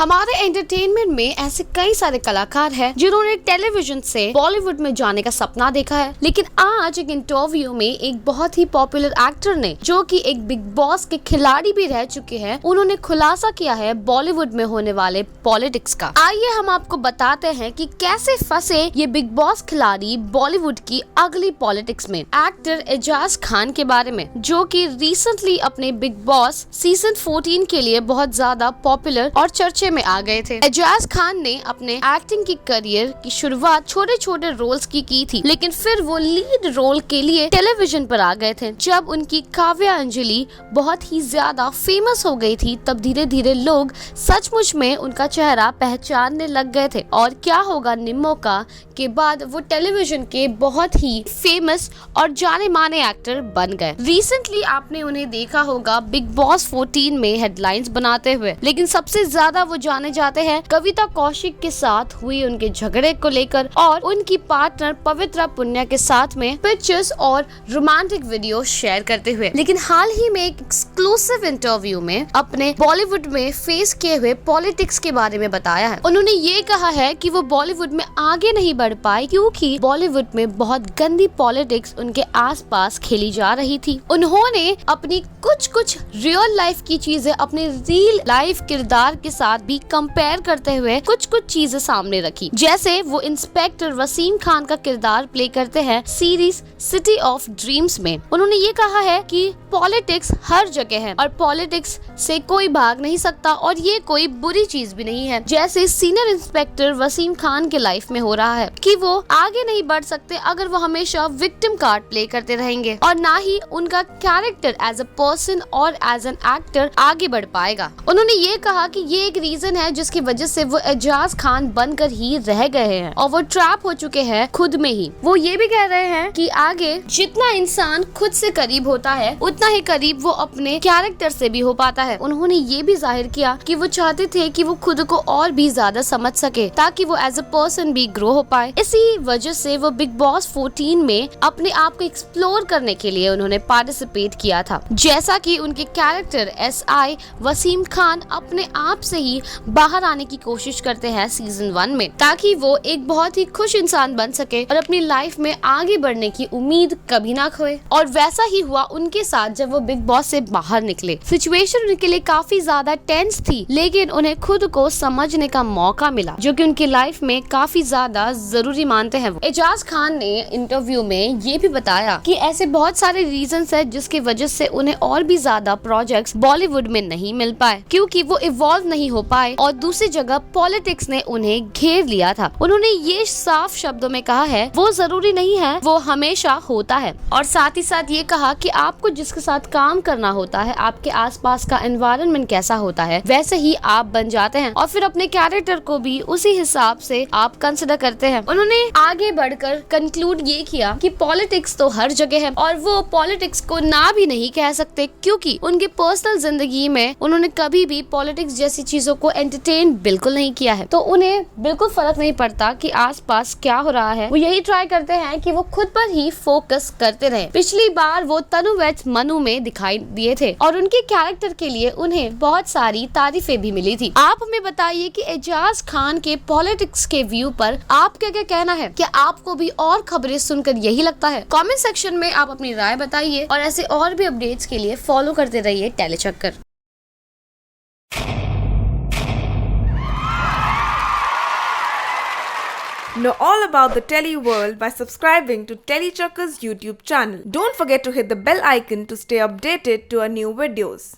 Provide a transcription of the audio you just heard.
हमारे एंटरटेनमेंट में ऐसे कई सारे कलाकार हैं जिन्होंने टेलीविजन से बॉलीवुड में जाने का सपना देखा है, लेकिन आज एक इंटरव्यू में एक बहुत ही पॉपुलर एक्टर ने, जो कि एक बिग बॉस के खिलाड़ी भी रह चुके हैं, उन्होंने खुलासा किया है बॉलीवुड में होने वाले पॉलिटिक्स का। आइए हम आपको बताते हैं कि कैसे फंसे ये बिग बॉस खिलाड़ी बॉलीवुड की अगली पॉलिटिक्स में। एक्टर एजाज खान के बारे में, जो कि रिसेंटली अपने बिग बॉस सीजन 14 के लिए बहुत ज्यादा पॉपुलर और चर्चे में आ गए थे। एजाज खान ने अपने एक्टिंग की करियर की शुरुआत छोटे छोटे रोल्स की थी, लेकिन फिर वो लीड रोल के लिए टेलीविजन पर आ गए थे। जब उनकी काव्या अंजलि बहुत ही ज्यादा फेमस हो गई थी, तब धीरे धीरे लोग सचमुच में उनका चेहरा पहचानने लग गए थे। और क्या होगा निम्मो का के बाद वो टेलीविजन के बहुत ही फेमस और जाने माने एक्टर बन गए। रिसेंटली आपने उन्हें देखा होगा बिग बॉस 14 में हेडलाइंस बनाते हुए, लेकिन सबसे ज्यादा वो जाने जाते हैं कविता कौशिक के साथ हुई उनके झगड़े को लेकर और उनकी पार्टनर पवित्रा पुनिया के साथ में पिक्चर्स और रोमांटिक वीडियो शेयर करते हुए। लेकिन हाल ही में एक एक्सक्लूसिव इंटरव्यू में अपने बॉलीवुड में फेस किए हुए पॉलिटिक्स के बारे में बताया है। उन्होंने ये कहा है कि वो बॉलीवुड में आगे नहीं बढ़ पाए क्योंकि बॉलीवुड में बहुत गंदी पॉलिटिक्स उनके आसपास खेली जा रही थी। उन्होंने अपनी कुछ रियल लाइफ की चीजें अपने रियल लाइफ किरदार के साथ भी कंपेयर करते हुए कुछ चीजें सामने रखी। जैसे वो इंस्पेक्टर वसीम खान का किरदार प्ले करते हैं सीरीज सिटी ऑफ ड्रीम्स में। उन्होंने ये कहा है कि पॉलिटिक्स हर जगह है और पॉलिटिक्स से कोई भाग नहीं सकता और ये कोई बुरी चीज भी नहीं है। जैसे सीनियर इंस्पेक्टर वसीम खान के लाइफ में हो रहा है कि वो आगे नहीं बढ़ सकते अगर वो हमेशा विक्टिम कार्ड प्ले करते रहेंगे, और ना ही उनका कैरेक्टर एज अ पर्सन और एज एन एक्टर आगे बढ़ पाएगा। उन्होंने ये कहा कि ये एक रीजन है जिसकी वजह से वो एजाज खान बनकर ही रह गए हैं और वो ट्रैप हो चुके हैं खुद में ही। वो ये भी कह रहे हैं कि आगे जितना इंसान खुद से करीब होता है उतना ही करीब वो अपने कैरेक्टर से भी हो पाता है। उन्होंने ये भी जाहिर किया कि वो चाहते थे कि वो खुद को और भी ज्यादा समझ सके ताकि वो एज अ पर्सन भी ग्रो हो पाए। इसी वजह से वो बिग बॉस 14 में अपने आप को एक्सप्लोर करने के लिए उन्होंने पार्टिसिपेट किया था। जैसा कि उनके कैरेक्टर SI वसीम खान अपने आप से ही बाहर आने की कोशिश करते हैं सीजन 1 में, ताकि वो एक बहुत ही खुश इंसान बन सके और अपनी लाइफ में आगे बढ़ने की उम्मीद कभी ना खोए। और वैसा ही हुआ उनके साथ जब वो बिग बॉस से बाहर निकले। सिचुएशन उनके लिए काफी ज्यादा टेंस थी, लेकिन उन्हें खुद को समझने का मौका मिला, जो कि उनकी लाइफ में काफी ज्यादा जरूरी मानते हैं। एजाज खान ने इंटरव्यू में ये भी बताया कि ऐसे बहुत सारे रीजंस है जिसकी वजह से उन्हें और भी ज्यादा प्रोजेक्ट्स बॉलीवुड में नहीं मिल पाए, क्योंकि वो इवॉल्व नहीं हो पाए और दूसरी जगह पॉलिटिक्स ने उन्हें घेर लिया था। उन्होंने ये साफ शब्दों में कहा है वो जरूरी नहीं है, वो हमेशा होता है। और साथ ही साथ ये कहा कि आपको जिसके साथ काम करना होता है, आपके आसपास का एनवायरनमेंट कैसा होता है, वैसे ही आप बन जाते हैं और फिर अपने कैरेक्टर को भी उसी हिसाब से आप कंसिडर करते हैं। उन्होंने आगे बढ़कर कंक्लूड ये किया कि पॉलिटिक्स तो हर जगह है और वो पॉलिटिक्स को ना भी नहीं कह सकते, क्योंकि उनके पर्सनल जिंदगी में उन्होंने कभी भी पॉलिटिक्स जैसी चीजों को एंटरटेन बिल्कुल नहीं किया है। तो उन्हें बिल्कुल फर्क नहीं पड़ता कि आसपास क्या हो रहा है, वो यही ट्राई करते हैं कि वो खुद पर ही फोकस करते रहे। पिछली बार वो तनु वेट मनु में दिखाई दिए थे और उनके कैरेक्टर के लिए उन्हें बहुत सारी तारीफें भी मिली थी। आप हमें बताइए कि एजाज खान के पॉलिटिक्स के व्यू पर आप क्या कहना है? क्या आपको भी और खबरें सुनकर यही लगता है? कमेंट सेक्शन में आप अपनी राय बताइए और ऐसे और भी अपडेट्स के लिए फॉलो करते रहिए Tellychakkar. Know all about the Tele world by subscribing to Telechakkar's YouTube channel. Don't forget to hit the bell icon to stay updated to our new videos.